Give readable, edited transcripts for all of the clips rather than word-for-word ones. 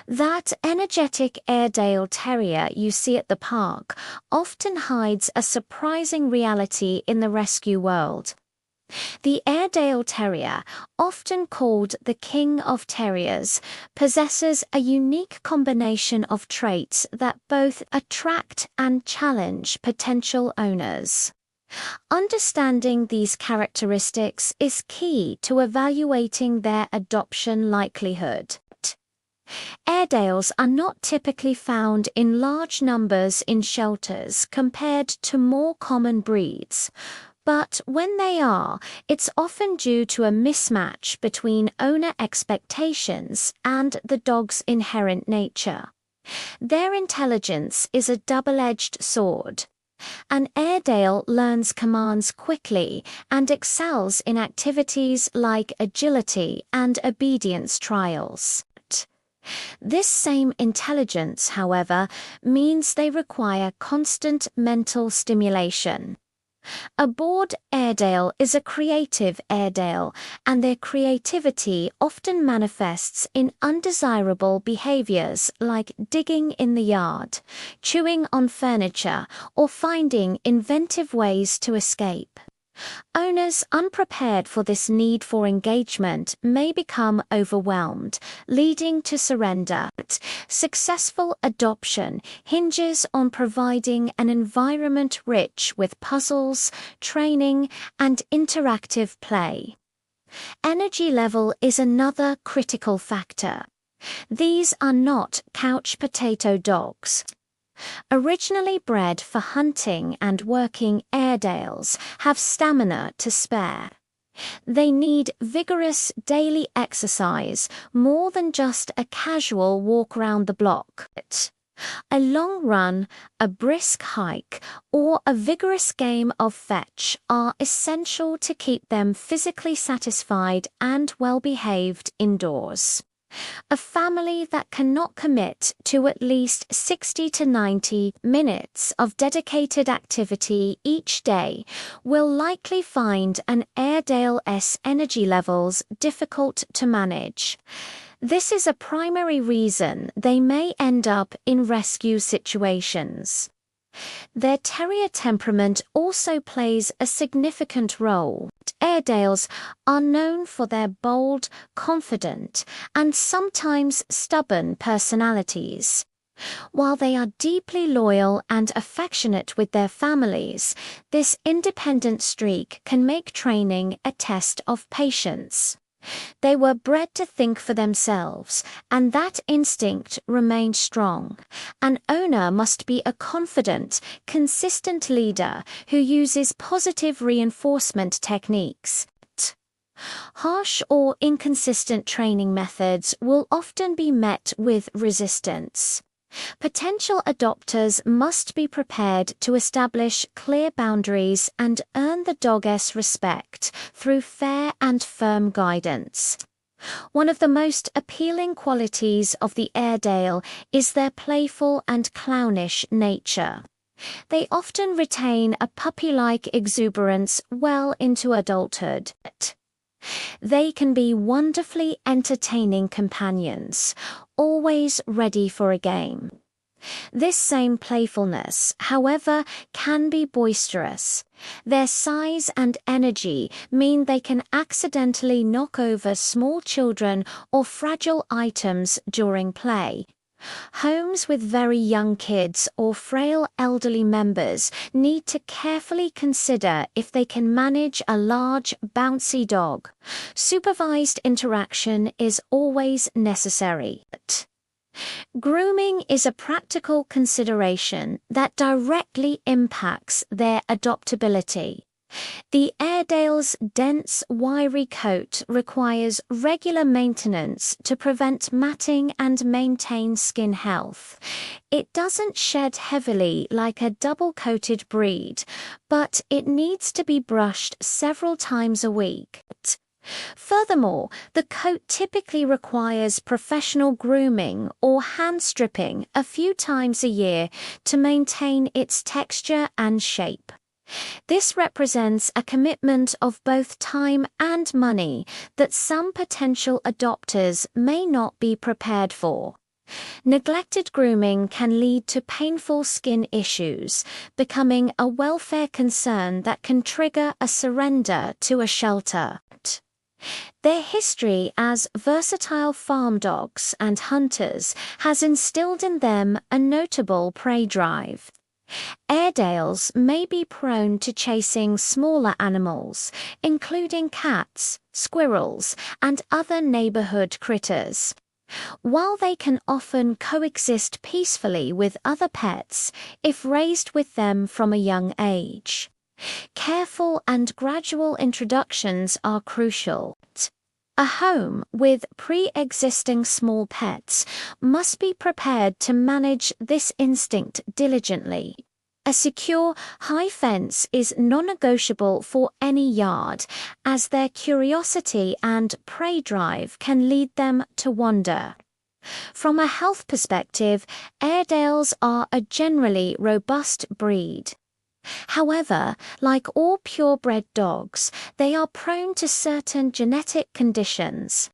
That energetic Airedale Terrier you see at the park often hides a surprising reality in the rescue world. The Airedale Terrier, often called the King of Terriers, possesses a unique combination of traits that both attract and challenge potential owners. Understanding these characteristics is key to evaluating their adoption likelihood. Airedales are not typically found in large numbers in shelters compared to more common breeds. But when they are, it's often due to a mismatch between owner expectations and the dog's inherent nature. Their intelligence is a double-edged sword. An Airedale learns commands quickly and excels in activities like agility and obedience trials. This same intelligence, however, means they require constant mental stimulation. A bored Airedale is a creative Airedale, and their creativity often manifests in undesirable behaviors like digging in the yard, chewing on furniture, or finding inventive ways to escape. Owners unprepared for this need for engagement may become overwhelmed, leading to surrender. Successful adoption hinges on providing an environment rich with puzzles, training, and interactive play. Energy level is another critical factor. These are not couch potato dogs. Originally bred for hunting and working Airedales have stamina to spare. They need vigorous daily exercise more than just a casual walk around the block. A long run, a brisk hike, or a vigorous game of fetch are essential to keep them physically satisfied and well-behaved indoors. A family that cannot commit to at least 60 to 90 minutes of dedicated activity each day will likely find an Airedale's energy levels difficult to manage. This is a primary reason they may end up in rescue situations. Their terrier temperament also plays a significant role. Airedales are known for their bold, confident, and sometimes stubborn personalities. While they are deeply loyal and affectionate with their families, this independent streak can make training a test of patience. They were bred to think for themselves, and that instinct remained strong. An owner must be a confident, consistent leader who uses positive reinforcement techniques. Harsh or inconsistent training methods will often be met with resistance. Potential adopters must be prepared to establish clear boundaries and earn the dog's respect through fair and firm guidance. One of the most appealing qualities of the Airedale is their playful and clownish nature. They often retain a puppy-like exuberance well into adulthood. They can be wonderfully entertaining companions, always ready for a game. This same playfulness, however, can be boisterous. Their size and energy mean they can accidentally knock over small children or fragile items during play. Homes with very young kids or frail elderly members need to carefully consider if they can manage a large, bouncy dog. Supervised interaction is always necessary. Grooming is a practical consideration that directly impacts their adoptability. The Airedale's dense, wiry coat requires regular maintenance to prevent matting and maintain skin health. It doesn't shed heavily like a double-coated breed, but it needs to be brushed several times a week. Furthermore, the coat typically requires professional grooming or hand stripping a few times a year to maintain its texture and shape. This represents a commitment of both time and money that some potential adopters may not be prepared for. Neglected grooming can lead to painful skin issues, becoming a welfare concern that can trigger a surrender to a shelter. Their history as versatile farm dogs and hunters has instilled in them a notable prey drive. Airedales may be prone to chasing smaller animals, including cats, squirrels, and other neighborhood critters. While they can often coexist peacefully with other pets if raised with them from a young age, careful and gradual introductions are crucial. A home with pre-existing small pets must be prepared to manage this instinct diligently. A secure, high fence is non-negotiable for any yard, as their curiosity and prey drive can lead them to wander. From a health perspective, Airedales are a generally robust breed. However, like all purebred dogs, they are prone to certain genetic conditions.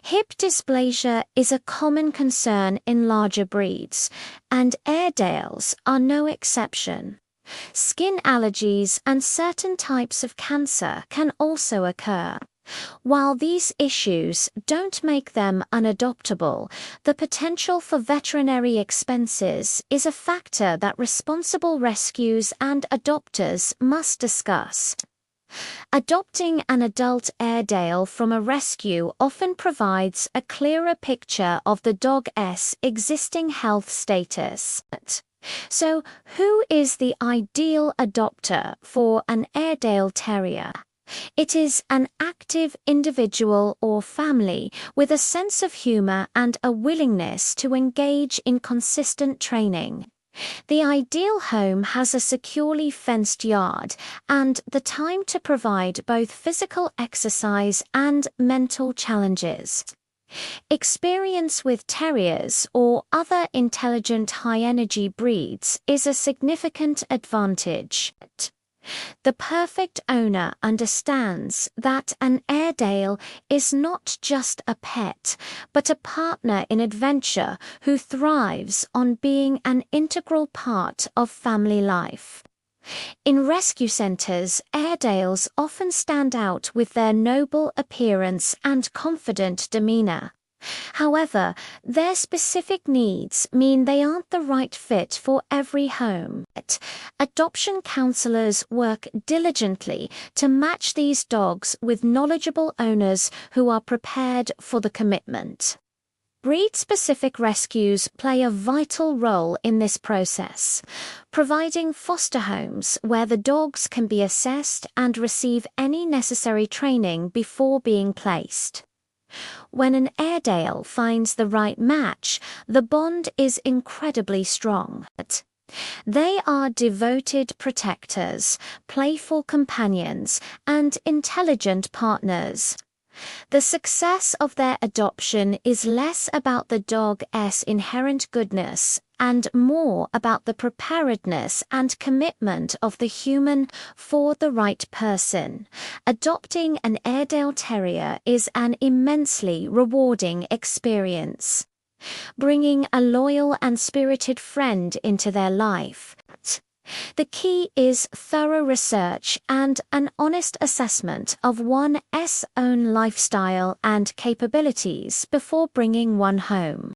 Hip dysplasia is a common concern in larger breeds, and Airedales are no exception. Skin allergies and certain types of cancer can also occur. While these issues don't make them unadoptable, the potential for veterinary expenses is a factor that responsible rescues and adopters must discuss. Adopting an adult Airedale from a rescue often provides a clearer picture of the dog's existing health status. So, who is the ideal adopter for an Airedale Terrier? It is an active individual or family with a sense of humor and a willingness to engage in consistent training. The ideal home has a securely fenced yard and the time to provide both physical exercise and mental challenges. Experience with terriers or other intelligent high-energy breeds is a significant advantage. The perfect owner understands that an Airedale is not just a pet, but a partner in adventure who thrives on being an integral part of family life. In rescue centers, Airedales often stand out with their noble appearance and confident demeanor. However, their specific needs mean they aren't the right fit for every home. Adoption counselors work diligently to match these dogs with knowledgeable owners who are prepared for the commitment. Breed-specific rescues play a vital role in this process, providing foster homes where the dogs can be assessed and receive any necessary training before being placed. When an Airedale finds the right match, the bond is incredibly strong. They are devoted protectors, playful companions, and intelligent partners. The success of their adoption is less about the dog's inherent goodness and more about the preparedness and commitment of the human for the right person. Adopting an Airedale Terrier is an immensely rewarding experience. Bringing a loyal and spirited friend into their life. The key is thorough research and an honest assessment of one's own lifestyle and capabilities before bringing one home.